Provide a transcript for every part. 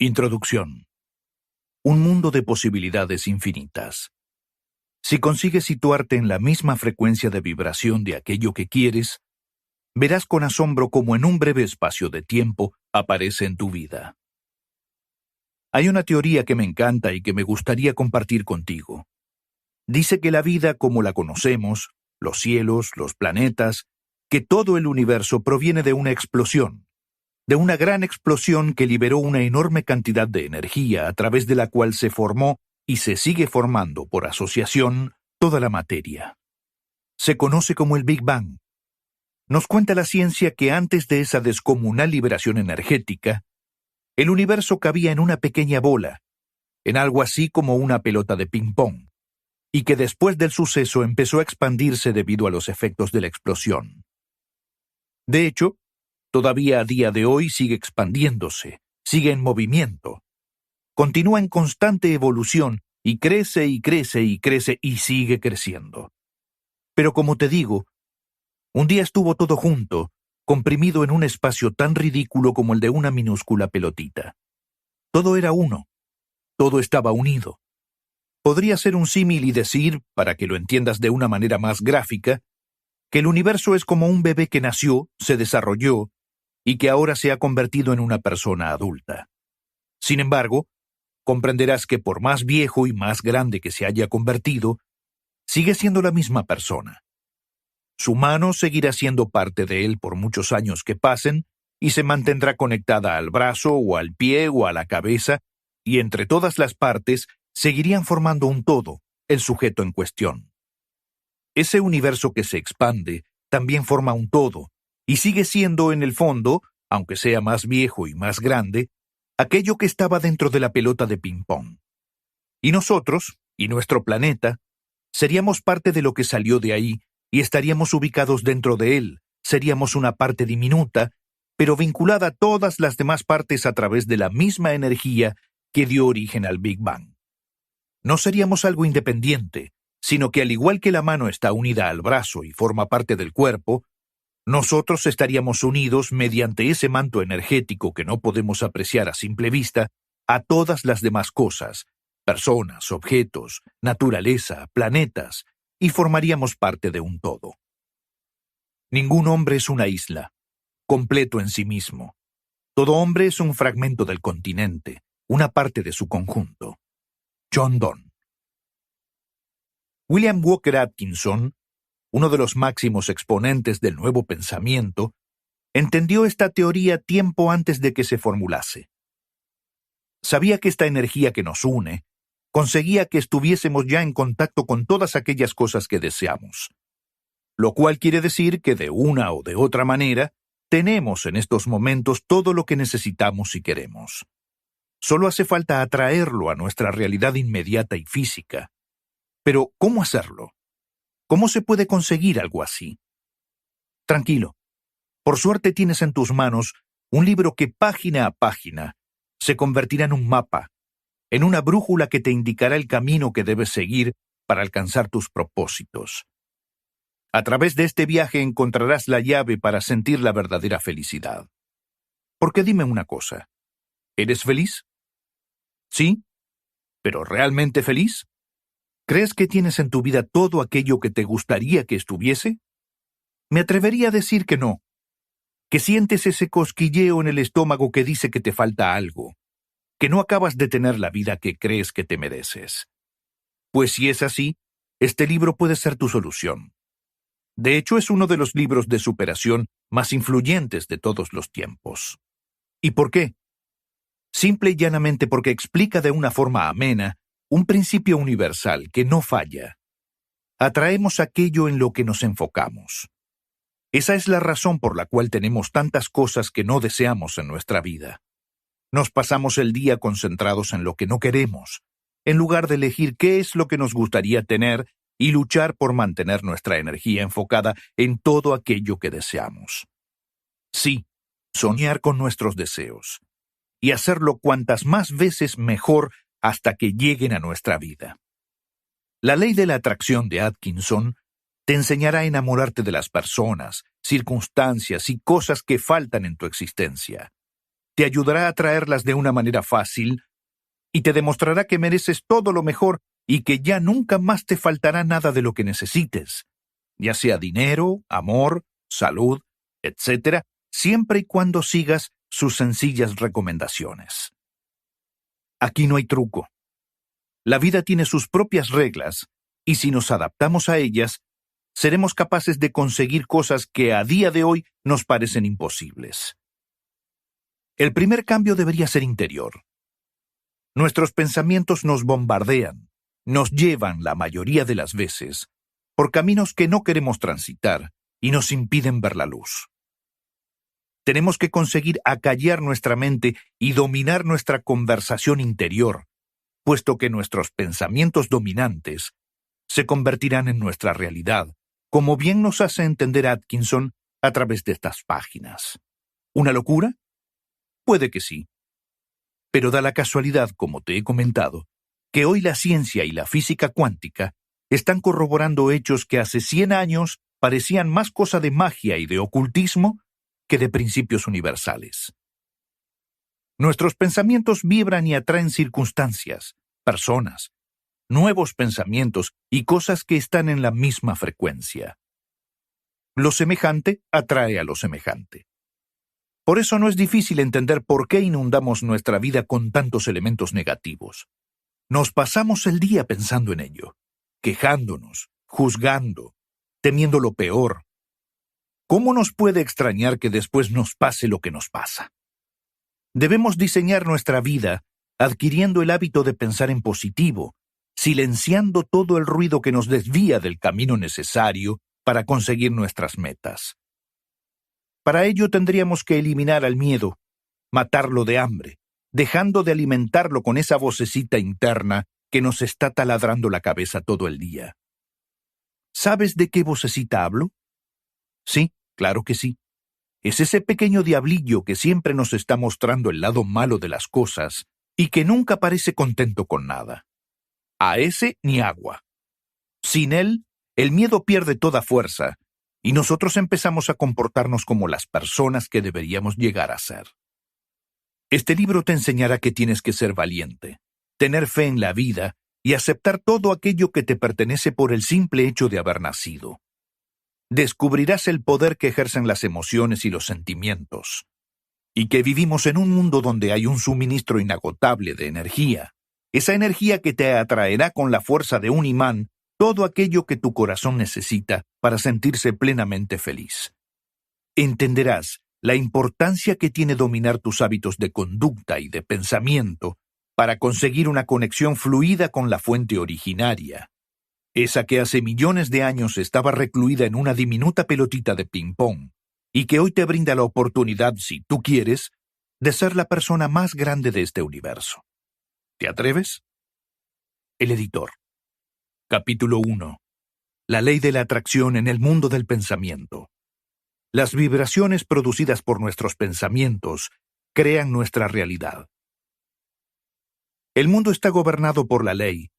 Introducción. Un mundo de posibilidades infinitas. Si consigues situarte en la misma frecuencia de vibración de aquello que quieres, verás con asombro cómo en un breve espacio de tiempo aparece en tu vida. Hay una teoría que me encanta y que me gustaría compartir contigo. Dice que la vida como la conocemos, los cielos, los planetas, que todo el universo proviene de una explosión, de una gran explosión que liberó una enorme cantidad de energía a través de la cual se formó y se sigue formando por asociación toda la materia. Se conoce como el Big Bang. Nos cuenta la ciencia que antes de esa descomunal liberación energética, el universo cabía en una pequeña bola, en algo así como una pelota de ping-pong, y que después del suceso empezó a expandirse debido a los efectos de la explosión. De hecho, todavía a día de hoy sigue expandiéndose, sigue en movimiento, continúa en constante evolución y crece y crece y crece y sigue creciendo. Pero como te digo, un día estuvo todo junto, comprimido en un espacio tan ridículo como el de una minúscula pelotita. Todo era uno, todo estaba unido. Podría ser un símil y decir, para que lo entiendas de una manera más gráfica, que el universo es como un bebé que nació, se desarrolló, y que ahora se ha convertido en una persona adulta. Sin embargo, comprenderás que por más viejo y más grande que se haya convertido, sigue siendo la misma persona. Su mano seguirá siendo parte de él por muchos años que pasen y se mantendrá conectada al brazo o al pie o a la cabeza, y entre todas las partes seguirían formando un todo, el sujeto en cuestión. Ese universo que se expande también forma un todo, y sigue siendo en el fondo, aunque sea más viejo y más grande, aquello que estaba dentro de la pelota de ping-pong. Y nosotros, y nuestro planeta, seríamos parte de lo que salió de ahí y estaríamos ubicados dentro de él, seríamos una parte diminuta, pero vinculada a todas las demás partes a través de la misma energía que dio origen al Big Bang. No seríamos algo independiente, sino que al igual que la mano está unida al brazo y forma parte del cuerpo, nosotros estaríamos unidos mediante ese manto energético que no podemos apreciar a simple vista a todas las demás cosas, personas, objetos, naturaleza, planetas, y formaríamos parte de un todo. Ningún hombre es una isla, completo en sí mismo. Todo hombre es un fragmento del continente, una parte de su conjunto. John Donne. William Walker Atkinson, uno de los máximos exponentes del nuevo pensamiento, entendió esta teoría tiempo antes de que se formulase. Sabía que esta energía que nos une conseguía que estuviésemos ya en contacto con todas aquellas cosas que deseamos, lo cual quiere decir que de una o de otra manera tenemos en estos momentos todo lo que necesitamos y queremos. Solo hace falta atraerlo a nuestra realidad inmediata y física. Pero, ¿cómo hacerlo? ¿Cómo se puede conseguir algo así? Tranquilo. Por suerte tienes en tus manos un libro que página a página se convertirá en un mapa, en una brújula que te indicará el camino que debes seguir para alcanzar tus propósitos. A través de este viaje encontrarás la llave para sentir la verdadera felicidad. Porque dime una cosa, ¿eres feliz? ¿Sí? ¿Pero realmente feliz? ¿Crees que tienes en tu vida todo aquello que te gustaría que estuviese? Me atrevería a decir que no, que sientes ese cosquilleo en el estómago que dice que te falta algo, que no acabas de tener la vida que crees que te mereces. Pues si es así, este libro puede ser tu solución. De hecho, es uno de los libros de superación más influyentes de todos los tiempos. ¿Y por qué? Simple y llanamente porque explica de una forma amena un principio universal que no falla. Atraemos aquello en lo que nos enfocamos. Esa es la razón por la cual tenemos tantas cosas que no deseamos en nuestra vida. Nos pasamos el día concentrados en lo que no queremos, en lugar de elegir qué es lo que nos gustaría tener y luchar por mantener nuestra energía enfocada en todo aquello que deseamos. Sí, soñar con nuestros deseos. Y hacerlo cuantas más veces mejor hasta que lleguen a nuestra vida. La ley de la atracción de Atkinson te enseñará a enamorarte de las personas, circunstancias y cosas que faltan en tu existencia. te ayudará a atraerlas de una manera fácil y te demostrará que mereces todo lo mejor y que ya nunca más te faltará nada de lo que necesites, ya sea dinero, amor, salud, etcétera, siempre y cuando sigas sus sencillas recomendaciones. Aquí no hay truco. La vida tiene sus propias reglas y si nos adaptamos a ellas, seremos capaces de conseguir cosas que a día de hoy nos parecen imposibles. El primer cambio debería ser interior. Nuestros pensamientos nos bombardean, nos llevan la mayoría de las veces por caminos que no queremos transitar y nos impiden ver la luz. Tenemos que conseguir acallar nuestra mente y dominar nuestra conversación interior, puesto que nuestros pensamientos dominantes se convertirán en nuestra realidad, como bien nos hace entender Atkinson a través de estas páginas. ¿Una locura? Puede que sí. Pero da la casualidad, como te he comentado, que hoy la ciencia y la física cuántica están corroborando hechos que hace 100 años parecían más cosa de magia y de ocultismo que de principios universales. Nuestros pensamientos vibran y atraen circunstancias, personas, nuevos pensamientos y cosas que están en la misma frecuencia. Lo semejante atrae a lo semejante. Por eso no es difícil entender por qué inundamos nuestra vida con tantos elementos negativos. Nos pasamos el día pensando en ello, quejándonos, juzgando, temiendo lo peor. ¿Cómo nos puede extrañar que después nos pase lo que nos pasa? Debemos diseñar nuestra vida adquiriendo el hábito de pensar en positivo, silenciando todo el ruido que nos desvía del camino necesario para conseguir nuestras metas. Para ello tendríamos que eliminar al miedo, matarlo de hambre, dejando de alimentarlo con esa vocecita interna que nos está taladrando la cabeza todo el día. ¿Sabes de qué vocecita hablo? Sí, claro que sí. Es ese pequeño diablillo que siempre nos está mostrando el lado malo de las cosas y que nunca parece contento con nada. A ese ni agua. Sin él, el miedo pierde toda fuerza y nosotros empezamos a comportarnos como las personas que deberíamos llegar a ser. Este libro te enseñará que tienes que ser valiente, tener fe en la vida y aceptar todo aquello que te pertenece por el simple hecho de haber nacido. Descubrirás el poder que ejercen las emociones y los sentimientos, y que vivimos en un mundo donde hay un suministro inagotable de energía, esa energía que te atraerá con la fuerza de un imán todo aquello que tu corazón necesita para sentirse plenamente feliz. Entenderás la importancia que tiene dominar tus hábitos de conducta y de pensamiento para conseguir una conexión fluida con la fuente originaria, esa que hace millones de años estaba recluida en una diminuta pelotita de ping-pong y que hoy te brinda la oportunidad, si tú quieres, de ser la persona más grande de este universo. ¿Te atreves? El editor. Capítulo 1. La ley de la atracción en el mundo del pensamiento. Las vibraciones producidas por nuestros pensamientos crean nuestra realidad. El mundo está gobernado por la ley,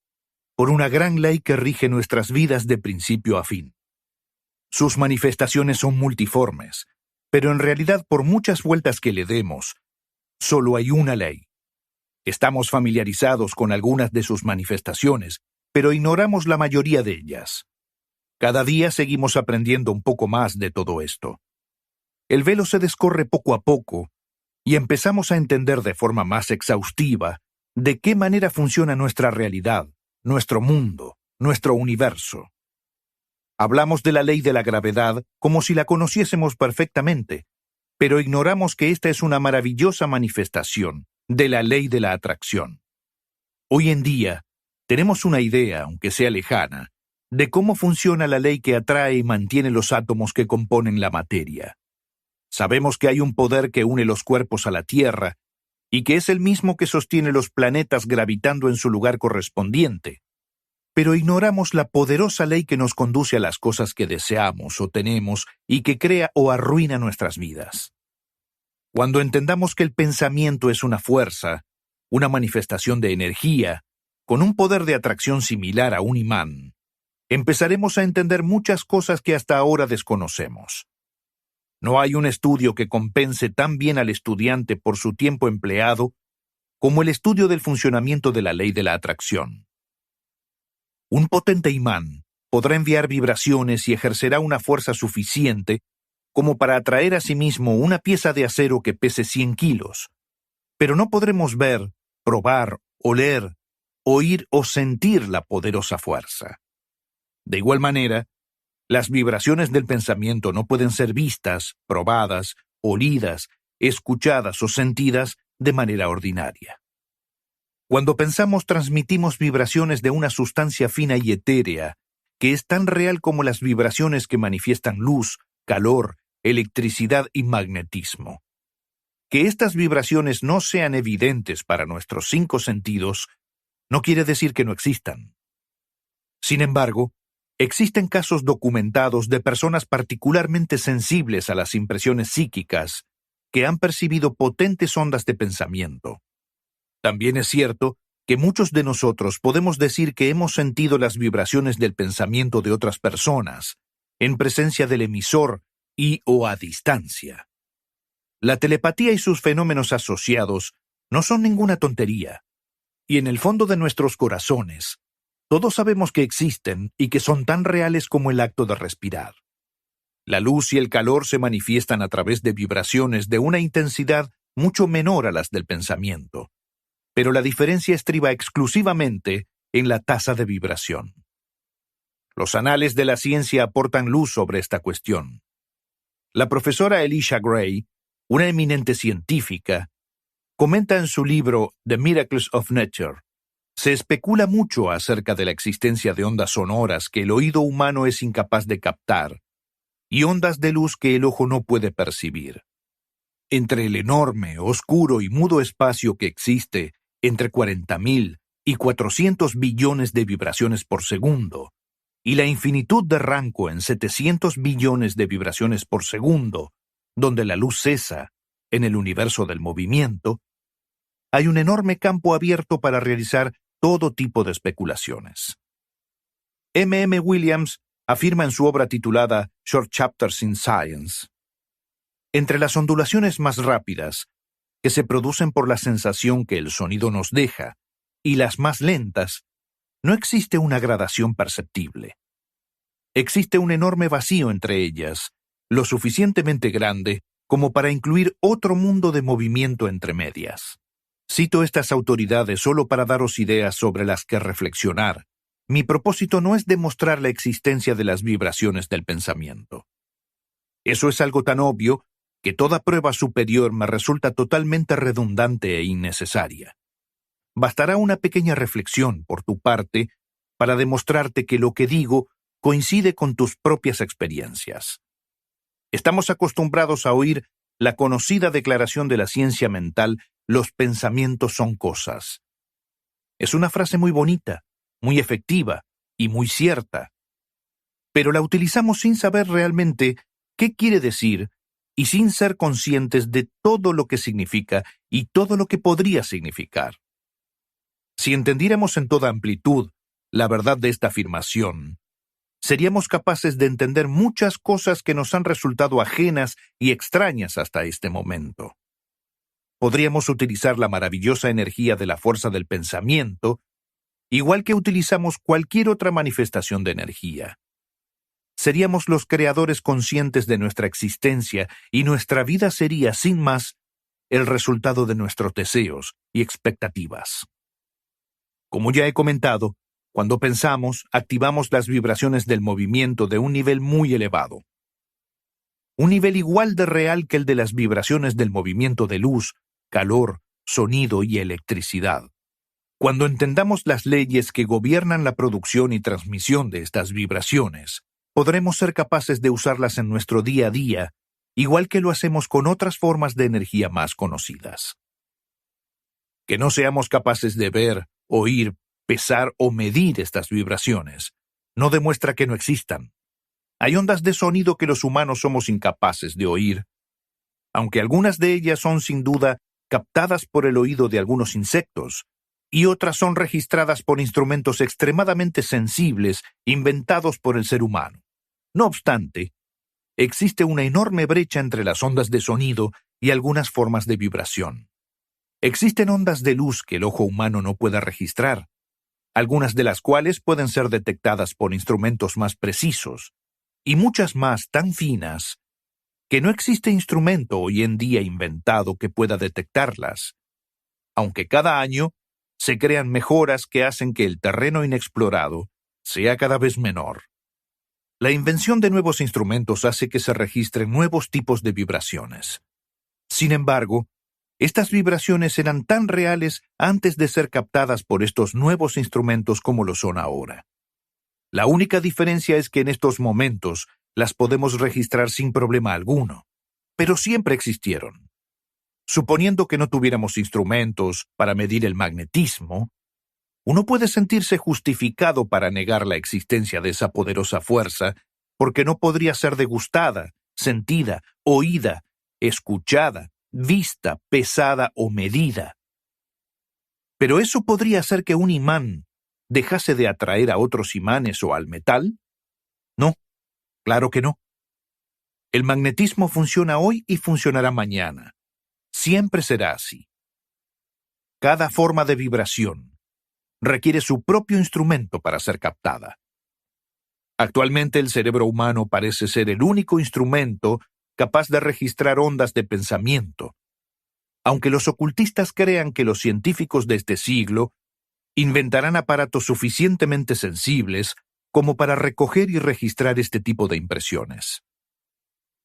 por una gran ley que rige nuestras vidas de principio a fin. Sus manifestaciones son multiformes, pero en realidad por muchas vueltas que le demos, solo hay una ley. Estamos familiarizados con algunas de sus manifestaciones, pero ignoramos la mayoría de ellas. Cada día seguimos aprendiendo un poco más de todo esto. El velo se descorre poco a poco y empezamos a entender de forma más exhaustiva de qué manera funciona nuestra realidad, nuestro mundo, nuestro universo. Hablamos de la ley de la gravedad como si la conociésemos perfectamente, pero ignoramos que esta es una maravillosa manifestación de la ley de la atracción. Hoy en día, tenemos una idea, aunque sea lejana, de cómo funciona la ley que atrae y mantiene los átomos que componen la materia. Sabemos que hay un poder que une los cuerpos a la Tierra y que es el mismo que sostiene los planetas gravitando en su lugar correspondiente. Pero ignoramos la poderosa ley que nos conduce a las cosas que deseamos o tenemos y que crea o arruina nuestras vidas. Cuando entendamos que el pensamiento es una fuerza, una manifestación de energía, con un poder de atracción similar a un imán, empezaremos a entender muchas cosas que hasta ahora desconocemos. No hay un estudio que compense tan bien al estudiante por su tiempo empleado como el estudio del funcionamiento de la ley de la atracción. Un potente imán podrá enviar vibraciones y ejercerá una fuerza suficiente como para atraer a sí mismo una pieza de acero que pese 100 kilos, pero no podremos ver, probar, oler, oír o sentir la poderosa fuerza. De igual manera, las vibraciones del pensamiento no pueden ser vistas, probadas, olidas, escuchadas o sentidas de manera ordinaria. Cuando pensamos, transmitimos vibraciones de una sustancia fina y etérea, que es tan real como las vibraciones que manifiestan luz, calor, electricidad y magnetismo. Que estas vibraciones no sean evidentes para nuestros 5 sentidos no quiere decir que no existan. Sin embargo, existen casos documentados de personas particularmente sensibles a las impresiones psíquicas que han percibido potentes ondas de pensamiento. También es cierto que muchos de nosotros podemos decir que hemos sentido las vibraciones del pensamiento de otras personas, en presencia del emisor y o a distancia. La telepatía y sus fenómenos asociados no son ninguna tontería, y en el fondo de nuestros corazones, todos sabemos que existen y que son tan reales como el acto de respirar. La luz y el calor se manifiestan a través de vibraciones de una intensidad mucho menor a las del pensamiento, pero la diferencia estriba exclusivamente en la tasa de vibración. Los anales de la ciencia aportan luz sobre esta cuestión. La profesora Elisha Gray, una eminente científica, comenta en su libro The Miracles of Nature: se especula mucho acerca de la existencia de ondas sonoras que el oído humano es incapaz de captar y ondas de luz que el ojo no puede percibir. Entre el enorme, oscuro y mudo espacio que existe entre 40.000 y 400 billones de vibraciones por segundo, y la infinitud de rango en 700 billones de vibraciones por segundo, donde la luz cesa en el universo del movimiento, hay un enorme campo abierto para realizar todo tipo de especulaciones. M. Williams afirma en su obra titulada Short Chapters in Science: entre las ondulaciones más rápidas, que se producen por la sensación que el sonido nos deja, y las más lentas, no existe una gradación perceptible. Existe un enorme vacío entre ellas, lo suficientemente grande como para incluir otro mundo de movimiento entre medias. Cito estas autoridades solo para daros ideas sobre las que reflexionar. Mi propósito no es demostrar la existencia de las vibraciones del pensamiento. Eso es algo tan obvio que toda prueba superior me resulta totalmente redundante e innecesaria. Bastará una pequeña reflexión por tu parte para demostrarte que lo que digo coincide con tus propias experiencias. Estamos acostumbrados a oír la conocida declaración de la ciencia mental: los pensamientos son cosas. Es una frase muy bonita, muy efectiva y muy cierta, pero la utilizamos sin saber realmente qué quiere decir y sin ser conscientes de todo lo que significa y todo lo que podría significar. Si entendiéramos en toda amplitud la verdad de esta afirmación, seríamos capaces de entender muchas cosas que nos han resultado ajenas y extrañas hasta este momento. Podríamos utilizar la maravillosa energía de la fuerza del pensamiento, igual que utilizamos cualquier otra manifestación de energía. Seríamos los creadores conscientes de nuestra existencia y nuestra vida sería, sin más, el resultado de nuestros deseos y expectativas. Como ya he comentado, cuando pensamos, activamos las vibraciones del movimiento de un nivel muy elevado. Un nivel igual de real que el de las vibraciones del movimiento de luz, calor, sonido y electricidad. Cuando entendamos las leyes que gobiernan la producción y transmisión de estas vibraciones, podremos ser capaces de usarlas en nuestro día a día, igual que lo hacemos con otras formas de energía más conocidas. Que no seamos capaces de ver, oír, pesar o medir estas vibraciones no demuestra que no existan. Hay ondas de sonido que los humanos somos incapaces de oír, aunque algunas de ellas son sin duda captadas por el oído de algunos insectos, y otras son registradas por instrumentos extremadamente sensibles inventados por el ser humano. No obstante, existe una enorme brecha entre las ondas de sonido y algunas formas de vibración. Existen ondas de luz que el ojo humano no pueda registrar, algunas de las cuales pueden ser detectadas por instrumentos más precisos, y muchas más tan finas que no existe instrumento hoy en día inventado que pueda detectarlas, aunque cada año se crean mejoras que hacen que el terreno inexplorado sea cada vez menor. La invención de nuevos instrumentos hace que se registren nuevos tipos de vibraciones. Sin embargo, estas vibraciones eran tan reales antes de ser captadas por estos nuevos instrumentos como lo son ahora. La única diferencia es que en estos momentos las podemos registrar sin problema alguno, pero siempre existieron. Suponiendo que no tuviéramos instrumentos para medir el magnetismo, uno puede sentirse justificado para negar la existencia de esa poderosa fuerza porque no podría ser degustada, sentida, oída, escuchada, vista, pesada o medida. ¿Pero eso podría hacer que un imán dejase de atraer a otros imanes o al metal? No, claro que no. El magnetismo funciona hoy y funcionará mañana. Siempre será así. Cada forma de vibración requiere su propio instrumento para ser captada. Actualmente el cerebro humano parece ser el único instrumento capaz de registrar ondas de pensamiento, aunque los ocultistas crean que los científicos de este siglo inventarán aparatos suficientemente sensibles como para recoger y registrar este tipo de impresiones.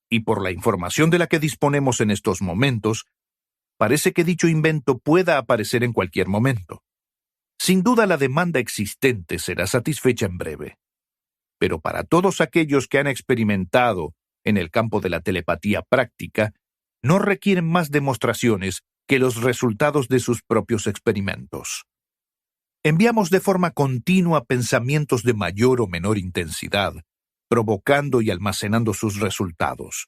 Y por la información de la que disponemos en estos momentos, parece que dicho invento pueda aparecer en cualquier momento. Sin duda la demanda existente será satisfecha en breve. Pero para todos aquellos que han experimentado en el campo de la telepatía práctica, no requieren más demostraciones que los resultados de sus propios experimentos. Enviamos de forma continua pensamientos de mayor o menor intensidad, provocando y almacenando sus resultados.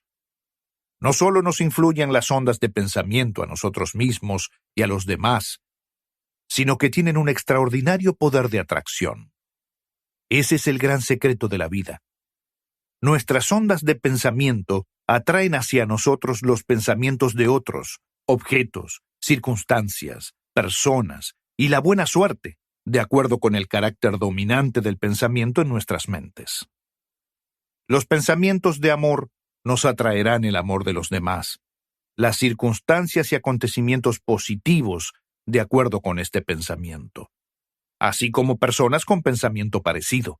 No solo nos influyen las ondas de pensamiento a nosotros mismos y a los demás, sino que tienen un extraordinario poder de atracción. Ese es el gran secreto de la vida. Nuestras ondas de pensamiento atraen hacia nosotros los pensamientos de otros, objetos, circunstancias, personas y la buena suerte, de acuerdo con el carácter dominante del pensamiento en nuestras mentes. Los pensamientos de amor nos atraerán el amor de los demás, las circunstancias y acontecimientos positivos de acuerdo con este pensamiento, así como personas con pensamiento parecido.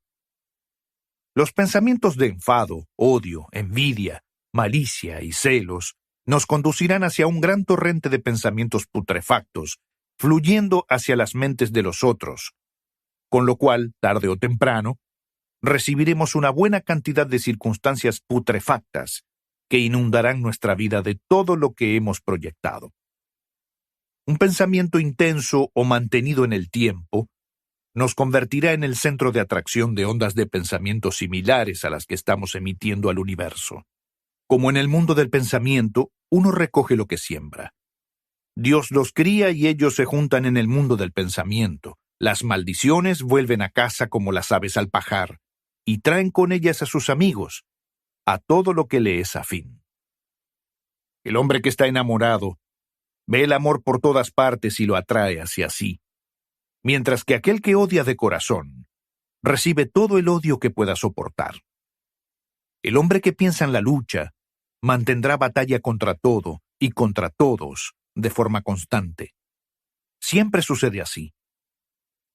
Los pensamientos de enfado, odio, envidia, malicia y celos nos conducirán hacia un gran torrente de pensamientos putrefactos, fluyendo hacia las mentes de los otros, con lo cual, tarde o temprano, recibiremos una buena cantidad de circunstancias putrefactas que inundarán nuestra vida de todo lo que hemos proyectado. Un pensamiento intenso o mantenido en el tiempo nos convertirá en el centro de atracción de ondas de pensamiento similares a las que estamos emitiendo al universo. Como en el mundo del pensamiento, uno recoge lo que siembra. Dios los cría y ellos se juntan en el mundo del pensamiento. Las maldiciones vuelven a casa como las aves al pajar, y traen con ellas a sus amigos, a todo lo que le es afín. El hombre que está enamorado ve el amor por todas partes y lo atrae hacia sí, mientras que aquel que odia de corazón recibe todo el odio que pueda soportar. El hombre que piensa en la lucha mantendrá batalla contra todo y contra todos de forma constante. Siempre sucede así.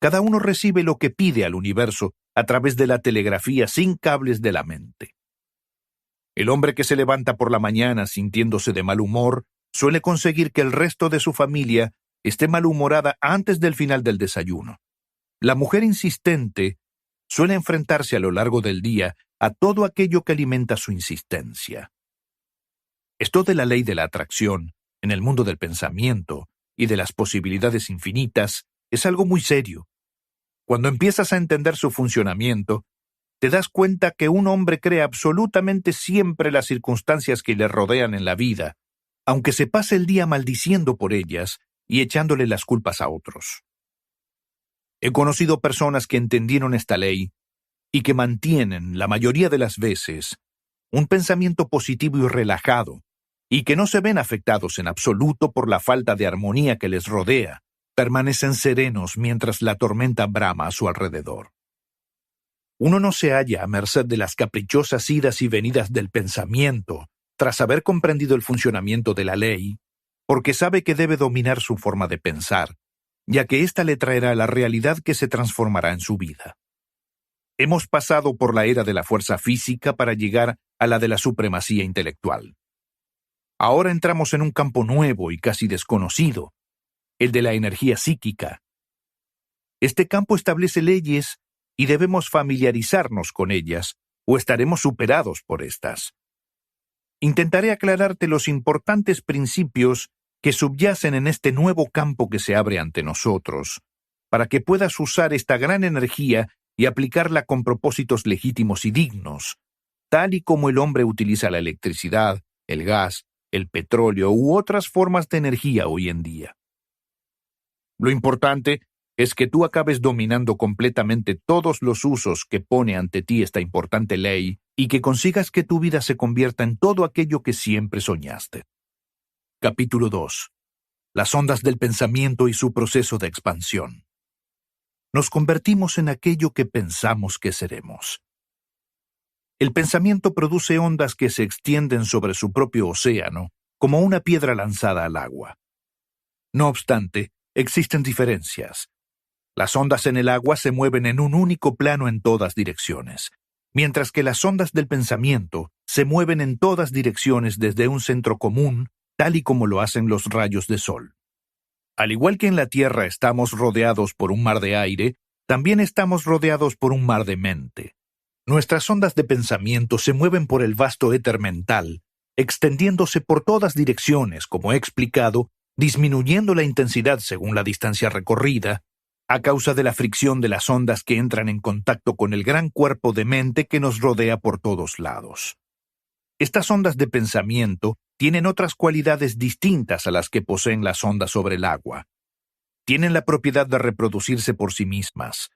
Cada uno recibe lo que pide al universo a través de la telegrafía sin cables de la mente. El hombre que se levanta por la mañana sintiéndose de mal humor suele conseguir que el resto de su familia esté malhumorada antes del final del desayuno. La mujer insistente suele enfrentarse a lo largo del día a todo aquello que alimenta su insistencia. Esto de la ley de la atracción, en el mundo del pensamiento y de las posibilidades infinitas, es algo muy serio. Cuando empiezas a entender su funcionamiento, te das cuenta que un hombre crea absolutamente siempre las circunstancias que le rodean en la vida, aunque se pase el día maldiciendo por ellas y echándole las culpas a otros. He conocido personas que entendieron esta ley y que mantienen, la mayoría de las veces, un pensamiento positivo y relajado, y que no se ven afectados en absoluto por la falta de armonía que les rodea, permanecen serenos mientras la tormenta brama a su alrededor. Uno no se halla a merced de las caprichosas idas y venidas del pensamiento, tras haber comprendido el funcionamiento de la ley, porque sabe que debe dominar su forma de pensar, ya que ésta le traerá la realidad que se transformará en su vida. Hemos pasado por la era de la fuerza física para llegar a la de la supremacía intelectual. Ahora entramos en un campo nuevo y casi desconocido, el de la energía psíquica. Este campo establece leyes y debemos familiarizarnos con ellas, o estaremos superados por estas. Intentaré aclararte los importantes principios que subyacen en este nuevo campo que se abre ante nosotros, para que puedas usar esta gran energía y aplicarla con propósitos legítimos y dignos, tal y como el hombre utiliza la electricidad, el gas, el petróleo u otras formas de energía hoy en día. Lo importante es que tú acabes dominando completamente todos los usos que pone ante ti esta importante ley y que consigas que tu vida se convierta en todo aquello que siempre soñaste. Capítulo 2. Las ondas del pensamiento y su proceso de expansión. Nos convertimos en aquello que pensamos que seremos. El pensamiento produce ondas que se extienden sobre su propio océano, como una piedra lanzada al agua. No obstante, existen diferencias. Las ondas en el agua se mueven en un único plano en todas direcciones, mientras que las ondas del pensamiento se mueven en todas direcciones desde un centro común, tal y como lo hacen los rayos de sol. Al igual que en la Tierra estamos rodeados por un mar de aire, también estamos rodeados por un mar de mente. Nuestras ondas de pensamiento se mueven por el vasto éter mental, extendiéndose por todas direcciones, como he explicado, disminuyendo la intensidad según la distancia recorrida, a causa de la fricción de las ondas que entran en contacto con el gran cuerpo de mente que nos rodea por todos lados. Estas ondas de pensamiento tienen otras cualidades distintas a las que poseen las ondas sobre el agua. Tienen la propiedad de reproducirse por sí mismas.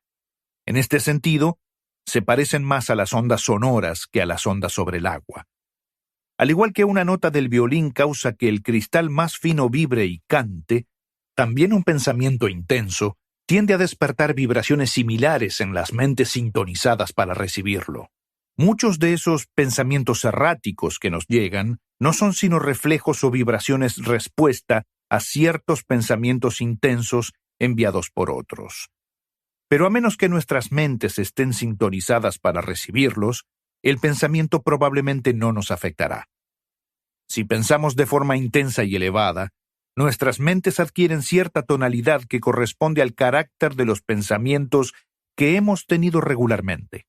En este sentido, se parecen más a las ondas sonoras que a las ondas sobre el agua. Al igual que una nota del violín causa que el cristal más fino vibre y cante, también un pensamiento intenso tiende a despertar vibraciones similares en las mentes sintonizadas para recibirlo. Muchos de esos pensamientos erráticos que nos llegan no son sino reflejos o vibraciones respuesta a ciertos pensamientos intensos enviados por otros. Pero a menos que nuestras mentes estén sintonizadas para recibirlos, el pensamiento probablemente no nos afectará. Si pensamos de forma intensa y elevada, nuestras mentes adquieren cierta tonalidad que corresponde al carácter de los pensamientos que hemos tenido regularmente.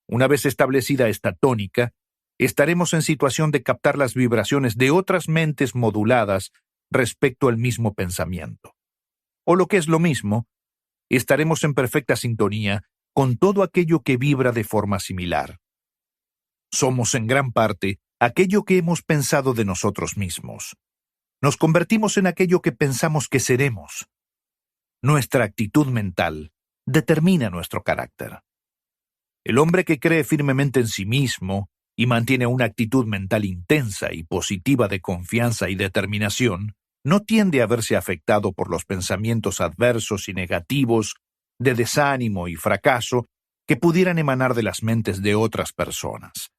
Una vez establecida esta tónica, estaremos en situación de captar las vibraciones de otras mentes moduladas respecto al mismo pensamiento. O lo que es lo mismo, estaremos en perfecta sintonía con todo aquello que vibra de forma similar. Somos en gran parte aquello que hemos pensado de nosotros mismos. Nos convertimos en aquello que pensamos que seremos. Nuestra actitud mental determina nuestro carácter. El hombre que cree firmemente en sí mismo y mantiene una actitud mental intensa y positiva de confianza y determinación, no tiende a verse afectado por los pensamientos adversos y negativos de desánimo y fracaso que pudieran emanar de las mentes de otras personas.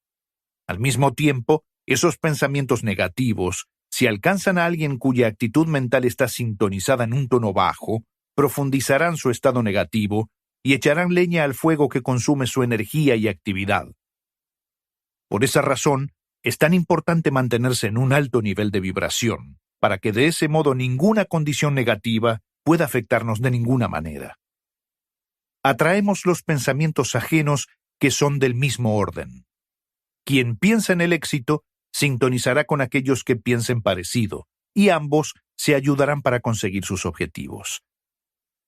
Al mismo tiempo, esos pensamientos negativos, si alcanzan a alguien cuya actitud mental está sintonizada en un tono bajo, profundizarán su estado negativo y echarán leña al fuego que consume su energía y actividad. Por esa razón, es tan importante mantenerse en un alto nivel de vibración, para que de ese modo ninguna condición negativa pueda afectarnos de ninguna manera. Atraemos los pensamientos ajenos que son del mismo orden. Quien piensa en el éxito, sintonizará con aquellos que piensen parecido, y ambos se ayudarán para conseguir sus objetivos.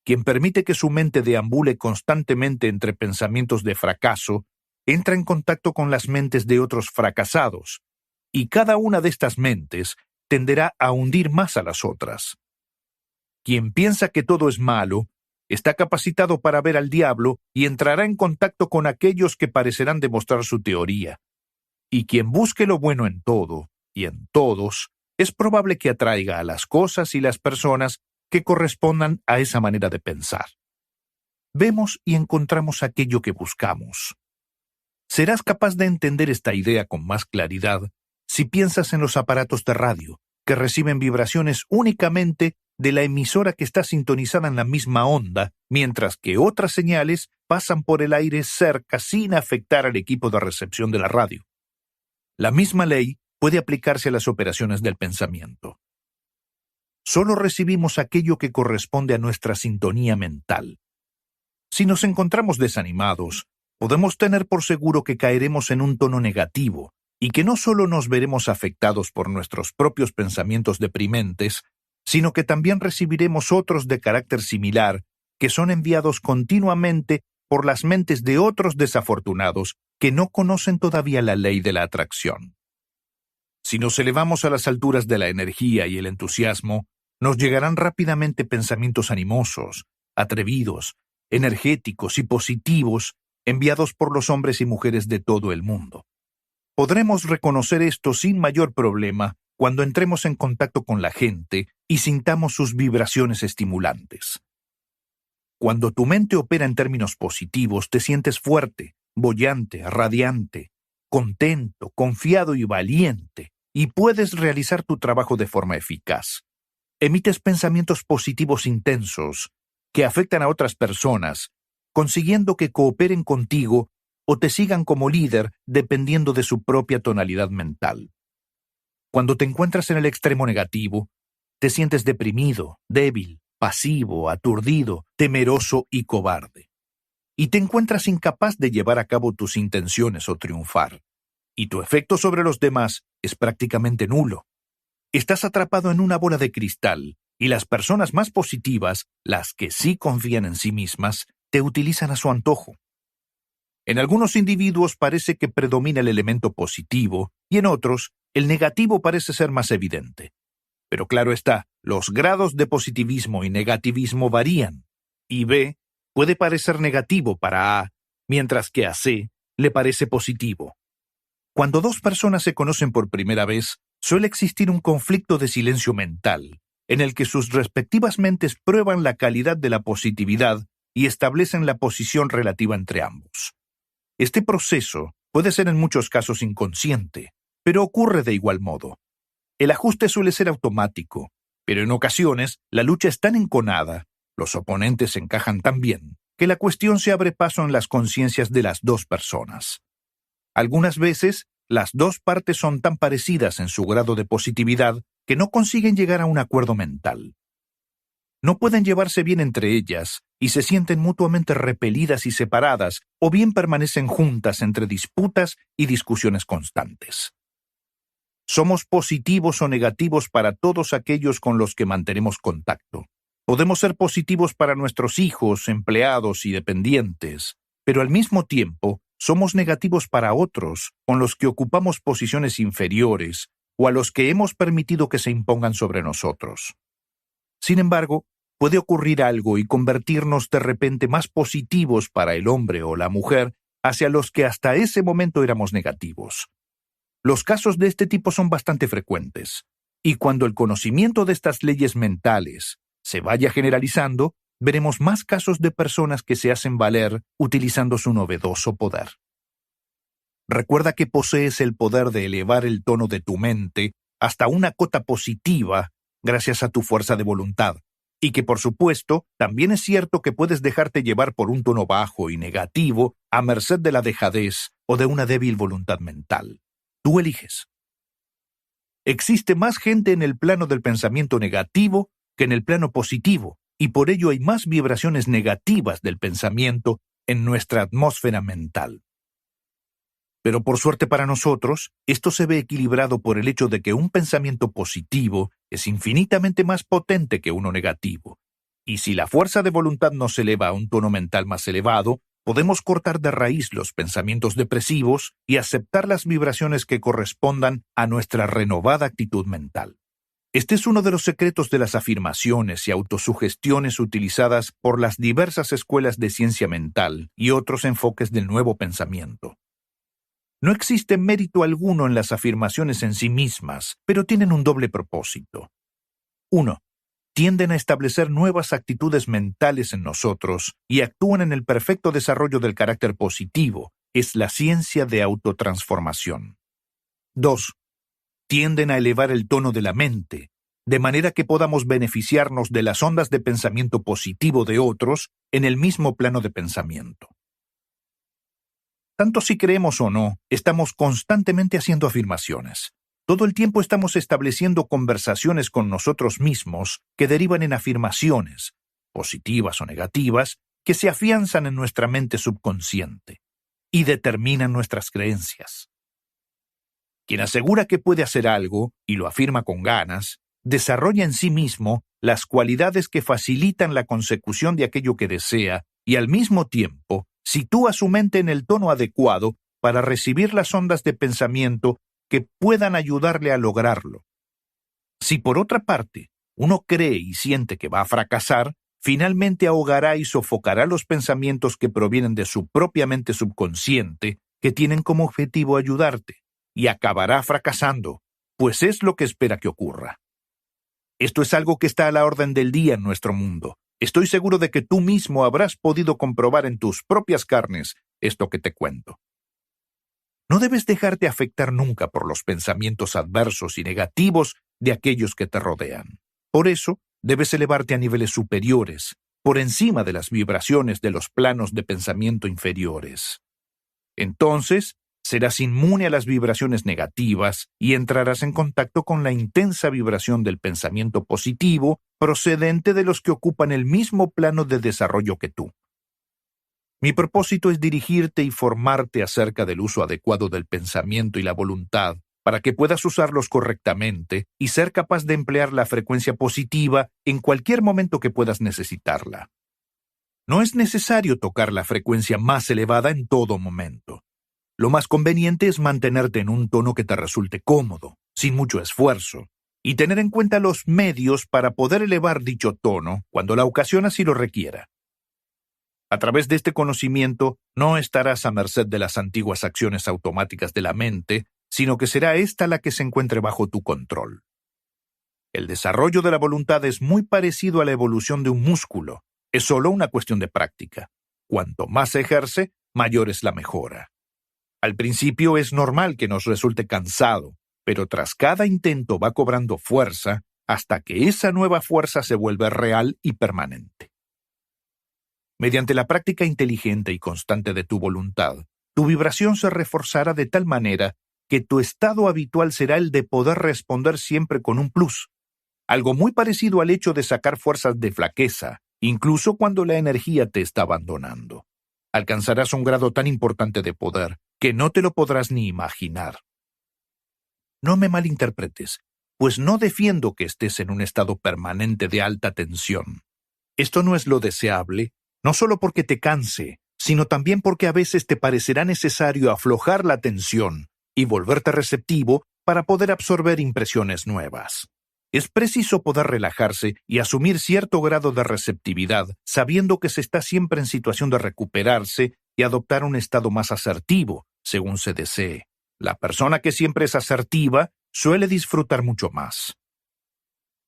Quien permite que su mente deambule constantemente entre pensamientos de fracaso, entra en contacto con las mentes de otros fracasados, y cada una de estas mentes tenderá a hundir más a las otras. Quien piensa que todo es malo, está capacitado para ver al diablo y entrará en contacto con aquellos que parecerán demostrar su teoría. Y quien busque lo bueno en todo y en todos, es probable que atraiga a las cosas y las personas que correspondan a esa manera de pensar. Vemos y encontramos aquello que buscamos. Serás capaz de entender esta idea con más claridad si piensas en los aparatos de radio, que reciben vibraciones únicamente de la emisora que está sintonizada en la misma onda, mientras que otras señales pasan por el aire cerca sin afectar al equipo de recepción de la radio. La misma ley puede aplicarse a las operaciones del pensamiento. Solo recibimos aquello que corresponde a nuestra sintonía mental. Si nos encontramos desanimados, podemos tener por seguro que caeremos en un tono negativo y que no solo nos veremos afectados por nuestros propios pensamientos deprimentes, sino que también recibiremos otros de carácter similar que son enviados continuamente por las mentes de otros desafortunados que no conocen todavía la ley de la atracción. Si nos elevamos a las alturas de la energía y el entusiasmo, nos llegarán rápidamente pensamientos animosos, atrevidos, energéticos y positivos enviados por los hombres y mujeres de todo el mundo. Podremos reconocer esto sin mayor problema cuando entremos en contacto con la gente y sintamos sus vibraciones estimulantes. Cuando tu mente opera en términos positivos, te sientes fuerte, boyante, radiante, contento, confiado y valiente, y puedes realizar tu trabajo de forma eficaz. Emites pensamientos positivos intensos que afectan a otras personas, consiguiendo que cooperen contigo o te sigan como líder dependiendo de su propia tonalidad mental. Cuando te encuentras en el extremo negativo, te sientes deprimido, débil, pasivo, aturdido, temeroso y cobarde. Y te encuentras incapaz de llevar a cabo tus intenciones o triunfar. Y tu efecto sobre los demás es prácticamente nulo. Estás atrapado en una bola de cristal y las personas más positivas, las que sí confían en sí mismas, te utilizan a su antojo. En algunos individuos parece que predomina el elemento positivo y en otros el negativo parece ser más evidente. Pero claro está, los grados de positivismo y negativismo varían, y B puede parecer negativo para A, mientras que a C le parece positivo. Cuando dos personas se conocen por primera vez, suele existir un conflicto de silencio mental, en el que sus respectivas mentes prueban la calidad de la positividad y establecen la posición relativa entre ambos. Este proceso puede ser en muchos casos inconsciente, pero ocurre de igual modo. El ajuste suele ser automático, pero en ocasiones la lucha es tan enconada, los oponentes encajan tan bien, que la cuestión se abre paso en las conciencias de las dos personas. Algunas veces, las dos partes son tan parecidas en su grado de positividad que no consiguen llegar a un acuerdo mental. No pueden llevarse bien entre ellas y se sienten mutuamente repelidas y separadas, o bien permanecen juntas entre disputas y discusiones constantes. Somos positivos o negativos para todos aquellos con los que mantenemos contacto. Podemos ser positivos para nuestros hijos, empleados y dependientes, pero al mismo tiempo somos negativos para otros con los que ocupamos posiciones inferiores o a los que hemos permitido que se impongan sobre nosotros. Sin embargo, puede ocurrir algo y convertirnos de repente más positivos para el hombre o la mujer hacia los que hasta ese momento éramos negativos. Los casos de este tipo son bastante frecuentes, y cuando el conocimiento de estas leyes mentales se vaya generalizando, veremos más casos de personas que se hacen valer utilizando su novedoso poder. Recuerda que posees el poder de elevar el tono de tu mente hasta una cota positiva gracias a tu fuerza de voluntad, y que por supuesto también es cierto que puedes dejarte llevar por un tono bajo y negativo a merced de la dejadez o de una débil voluntad mental. Tú eliges. Existe más gente en el plano del pensamiento negativo que en el plano positivo, y por ello hay más vibraciones negativas del pensamiento en nuestra atmósfera mental. Pero por suerte para nosotros, esto se ve equilibrado por el hecho de que un pensamiento positivo es infinitamente más potente que uno negativo, y si la fuerza de voluntad nos eleva a un tono mental más elevado, podemos cortar de raíz los pensamientos depresivos y aceptar las vibraciones que correspondan a nuestra renovada actitud mental. Este es uno de los secretos de las afirmaciones y autosugestiones utilizadas por las diversas escuelas de ciencia mental y otros enfoques del nuevo pensamiento. No existe mérito alguno en las afirmaciones en sí mismas, pero tienen un doble propósito. 1. Tienden a establecer nuevas actitudes mentales en nosotros y actúan en el perfecto desarrollo del carácter positivo. Es la ciencia de autotransformación. 2. Tienden a elevar el tono de la mente, de manera que podamos beneficiarnos de las ondas de pensamiento positivo de otros en el mismo plano de pensamiento. Tanto si creemos o no, estamos constantemente haciendo afirmaciones. Todo el tiempo estamos estableciendo conversaciones con nosotros mismos que derivan en afirmaciones, positivas o negativas, que se afianzan en nuestra mente subconsciente y determinan nuestras creencias. Quien asegura que puede hacer algo, y lo afirma con ganas, desarrolla en sí mismo las cualidades que facilitan la consecución de aquello que desea y al mismo tiempo sitúa su mente en el tono adecuado para recibir las ondas de pensamiento que puedan ayudarle a lograrlo. Si por otra parte uno cree y siente que va a fracasar, finalmente ahogará y sofocará los pensamientos que provienen de su propia mente subconsciente, que tienen como objetivo ayudarte, y acabará fracasando, pues es lo que espera que ocurra. Esto es algo que está a la orden del día en nuestro mundo. Estoy seguro de que tú mismo habrás podido comprobar en tus propias carnes esto que te cuento. No debes dejarte afectar nunca por los pensamientos adversos y negativos de aquellos que te rodean. Por eso, debes elevarte a niveles superiores, por encima de las vibraciones de los planos de pensamiento inferiores. Entonces, serás inmune a las vibraciones negativas y entrarás en contacto con la intensa vibración del pensamiento positivo procedente de los que ocupan el mismo plano de desarrollo que tú. Mi propósito es dirigirte y formarte acerca del uso adecuado del pensamiento y la voluntad para que puedas usarlos correctamente y ser capaz de emplear la frecuencia positiva en cualquier momento que puedas necesitarla. No es necesario tocar la frecuencia más elevada en todo momento. Lo más conveniente es mantenerte en un tono que te resulte cómodo, sin mucho esfuerzo, y tener en cuenta los medios para poder elevar dicho tono cuando la ocasión así lo requiera. A través de este conocimiento no estarás a merced de las antiguas acciones automáticas de la mente, sino que será ésta la que se encuentre bajo tu control. El desarrollo de la voluntad es muy parecido a la evolución de un músculo. Es solo una cuestión de práctica. Cuanto más se ejerce, mayor es la mejora. Al principio es normal que nos resulte cansado, pero tras cada intento va cobrando fuerza hasta que esa nueva fuerza se vuelve real y permanente. Mediante la práctica inteligente y constante de tu voluntad, tu vibración se reforzará de tal manera que tu estado habitual será el de poder responder siempre con un plus, algo muy parecido al hecho de sacar fuerzas de flaqueza, incluso cuando la energía te está abandonando. Alcanzarás un grado tan importante de poder que no te lo podrás ni imaginar. No me malinterpretes, pues no defiendo que estés en un estado permanente de alta tensión. Esto no es lo deseable, no solo porque te canse, sino también porque a veces te parecerá necesario aflojar la tensión y volverte receptivo para poder absorber impresiones nuevas. Es preciso poder relajarse y asumir cierto grado de receptividad, sabiendo que se está siempre en situación de recuperarse y adoptar un estado más asertivo, según se desee. La persona que siempre es asertiva suele disfrutar mucho más.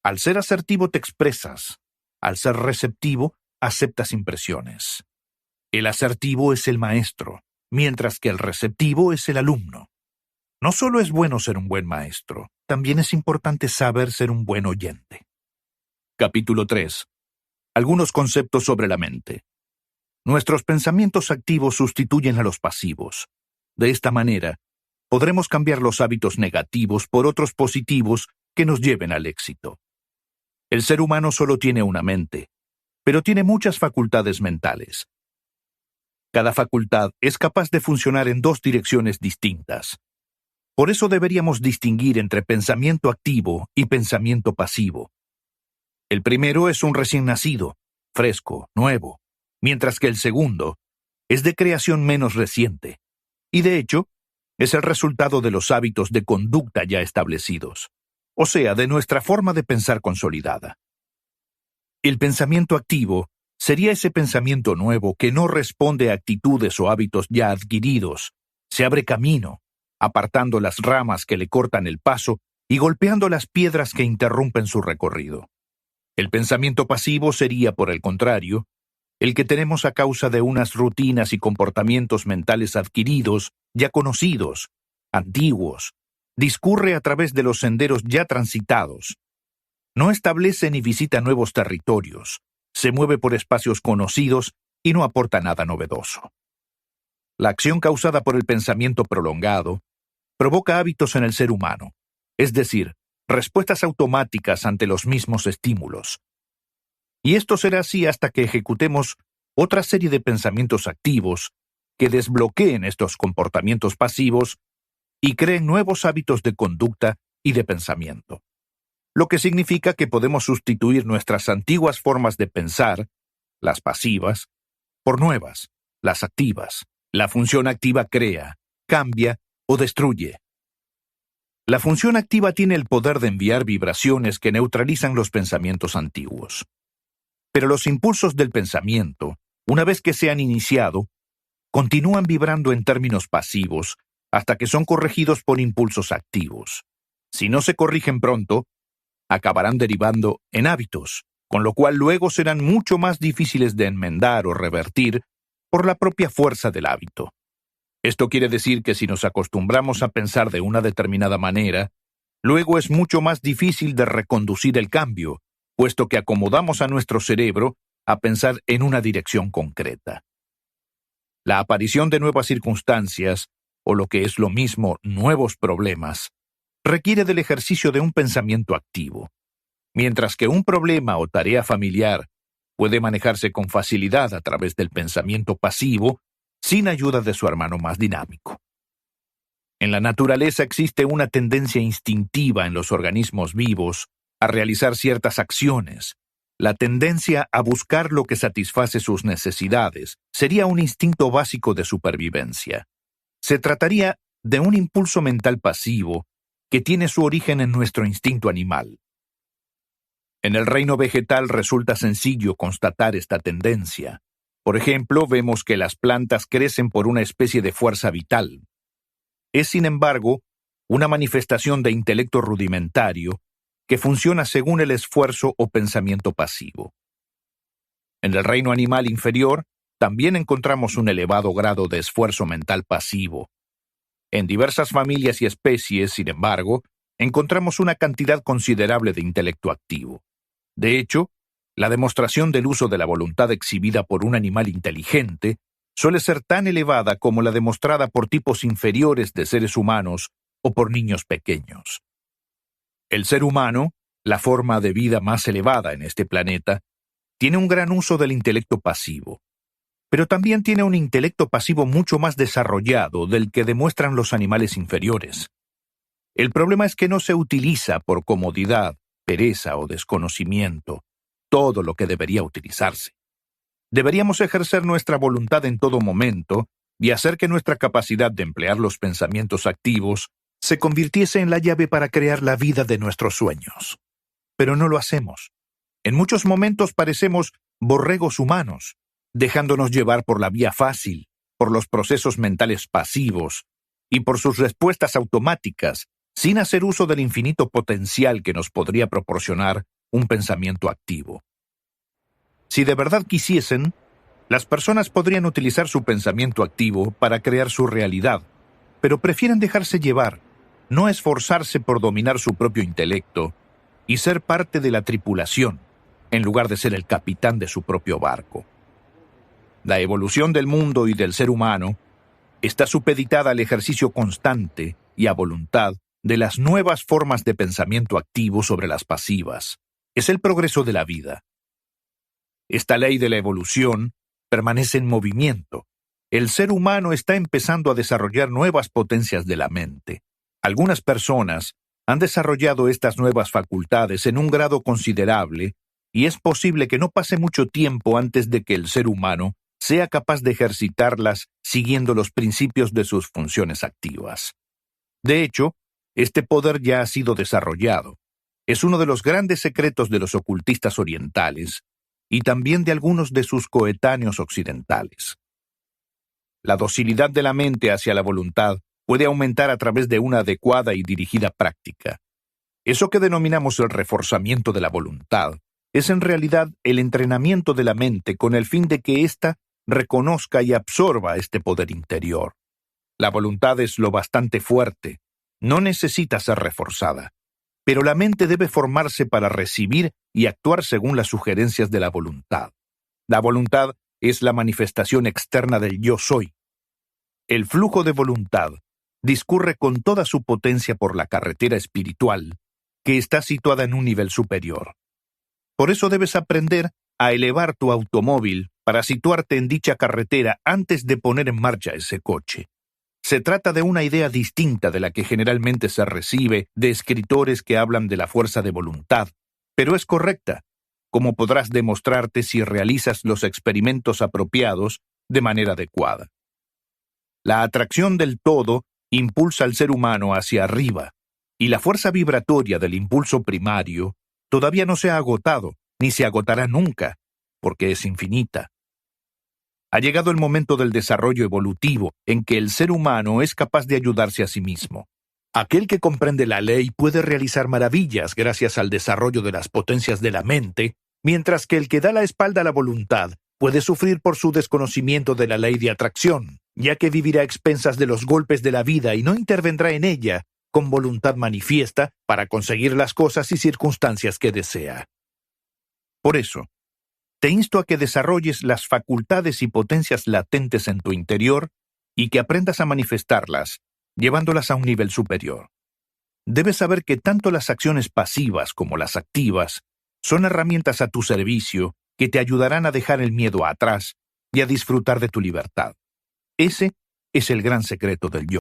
Al ser asertivo te expresas. Al ser receptivo, aceptas impresiones. El asertivo es el maestro, mientras que el receptivo es el alumno. No solo es bueno ser un buen maestro, también es importante saber ser un buen oyente. Capítulo 3. Algunos conceptos sobre la mente. Nuestros pensamientos activos sustituyen a los pasivos. De esta manera, podremos cambiar los hábitos negativos por otros positivos que nos lleven al éxito. El ser humano solo tiene una mente, pero tiene muchas facultades mentales. Cada facultad es capaz de funcionar en dos direcciones distintas. Por eso deberíamos distinguir entre pensamiento activo y pensamiento pasivo. El primero es un recién nacido, fresco, nuevo, mientras que el segundo es de creación menos reciente, y de hecho, es el resultado de los hábitos de conducta ya establecidos, o sea, de nuestra forma de pensar consolidada. El pensamiento activo sería ese pensamiento nuevo que no responde a actitudes o hábitos ya adquiridos, Se abre camino, apartando las ramas que le cortan el paso y golpeando las piedras que interrumpen su recorrido. El pensamiento pasivo sería, por el contrario, el que tenemos a causa de unas rutinas y comportamientos mentales adquiridos, ya conocidos, antiguos, discurre a través de los senderos ya transitados. No establece ni visita nuevos territorios, se mueve por espacios conocidos y no aporta nada novedoso. La acción causada por el pensamiento prolongado provoca hábitos en el ser humano, es decir, respuestas automáticas ante los mismos estímulos. Y esto será así hasta que ejecutemos otra serie de pensamientos activos que desbloqueen estos comportamientos pasivos y creen nuevos hábitos de conducta y de pensamiento. Lo que significa que podemos sustituir nuestras antiguas formas de pensar, las pasivas, por nuevas, las activas. La función activa crea, cambia o destruye. La función activa tiene el poder de enviar vibraciones que neutralizan los pensamientos antiguos. Pero los impulsos del pensamiento, una vez que se han iniciado, continúan vibrando en términos pasivos hasta que son corregidos por impulsos activos. Si no se corrigen pronto, acabarán derivando en hábitos, con lo cual luego serán mucho más difíciles de enmendar o revertir por la propia fuerza del hábito. Esto quiere decir que si nos acostumbramos a pensar de una determinada manera, luego es mucho más difícil de reconducir el cambio, puesto que acomodamos a nuestro cerebro a pensar en una dirección concreta. La aparición de nuevas circunstancias, o lo que es lo mismo, nuevos problemas, requiere del ejercicio de un pensamiento activo, mientras que un problema o tarea familiar puede manejarse con facilidad a través del pensamiento pasivo, sin ayuda de su hermano más dinámico. En la naturaleza existe una tendencia instintiva en los organismos vivos a realizar ciertas acciones. La tendencia a buscar lo que satisface sus necesidades sería un instinto básico de supervivencia. Se trataría de un impulso mental pasivo que tiene su origen en nuestro instinto animal. En el reino vegetal resulta sencillo constatar esta tendencia. Por ejemplo, vemos que las plantas crecen por una especie de fuerza vital. Es, sin embargo, una manifestación de intelecto rudimentario que funciona según el esfuerzo o pensamiento pasivo. En el reino animal inferior, también encontramos un elevado grado de esfuerzo mental pasivo. En diversas familias y especies, sin embargo, encontramos una cantidad considerable de intelecto activo. De hecho, la demostración del uso de la voluntad exhibida por un animal inteligente suele ser tan elevada como la demostrada por tipos inferiores de seres humanos o por niños pequeños. El ser humano, la forma de vida más elevada en este planeta, tiene un gran uso del intelecto pasivo, pero también tiene un intelecto pasivo mucho más desarrollado del que demuestran los animales inferiores. El problema es que no se utiliza por comodidad, pereza o desconocimiento todo lo que debería utilizarse. Deberíamos ejercer nuestra voluntad en todo momento y hacer que nuestra capacidad de emplear los pensamientos activos se convirtiese en la llave para crear la vida de nuestros sueños. Pero no lo hacemos. En muchos momentos parecemos borregos humanos, dejándonos llevar por la vía fácil, por los procesos mentales pasivos y por sus respuestas automáticas, sin hacer uso del infinito potencial que nos podría proporcionar un pensamiento activo. Si de verdad quisiesen, las personas podrían utilizar su pensamiento activo para crear su realidad, pero prefieren dejarse llevar, no esforzarse por dominar su propio intelecto y ser parte de la tripulación, en lugar de ser el capitán de su propio barco. La evolución del mundo y del ser humano está supeditada al ejercicio constante y a voluntad de las nuevas formas de pensamiento activo sobre las pasivas. Es el progreso de la vida. Esta ley de la evolución permanece en movimiento. El ser humano está empezando a desarrollar nuevas potencias de la mente. Algunas personas han desarrollado estas nuevas facultades en un grado considerable y es posible que no pase mucho tiempo antes de que el ser humano sea capaz de ejercitarlas siguiendo los principios de sus funciones activas. De hecho, este poder ya ha sido desarrollado. Es uno de los grandes secretos de los ocultistas orientales y también de algunos de sus coetáneos occidentales. La docilidad de la mente hacia la voluntad puede aumentar a través de una adecuada y dirigida práctica. Eso que denominamos el reforzamiento de la voluntad es en realidad el entrenamiento de la mente con el fin de que ésta reconozca y absorba este poder interior. La voluntad es lo bastante fuerte, no necesita ser reforzada, pero la mente debe formarse para recibir y actuar según las sugerencias de la voluntad. La voluntad es la manifestación externa del yo soy. El flujo de voluntad discurre con toda su potencia por la carretera espiritual, que está situada en un nivel superior. Por eso debes aprender a elevar tu automóvil para situarte en dicha carretera antes de poner en marcha ese coche. Se trata de una idea distinta de la que generalmente se recibe de escritores que hablan de la fuerza de voluntad, pero es correcta, como podrás demostrarte si realizas los experimentos apropiados de manera adecuada. La atracción del todo impulsa al ser humano hacia arriba, y la fuerza vibratoria del impulso primario todavía no se ha agotado, ni se agotará nunca, porque es infinita. Ha llegado el momento del desarrollo evolutivo en que el ser humano es capaz de ayudarse a sí mismo. Aquel que comprende la ley puede realizar maravillas gracias al desarrollo de las potencias de la mente, mientras que el que da la espalda a la voluntad puede sufrir por su desconocimiento de la ley de atracción, ya que vivirá a expensas de los golpes de la vida y no intervendrá en ella con voluntad manifiesta para conseguir las cosas y circunstancias que desea. Por eso, te insto a que desarrolles las facultades y potencias latentes en tu interior y que aprendas a manifestarlas, llevándolas a un nivel superior. Debes saber que tanto las acciones pasivas como las activas son herramientas a tu servicio que te ayudarán a dejar el miedo atrás y a disfrutar de tu libertad. Ese es el gran secreto del yo.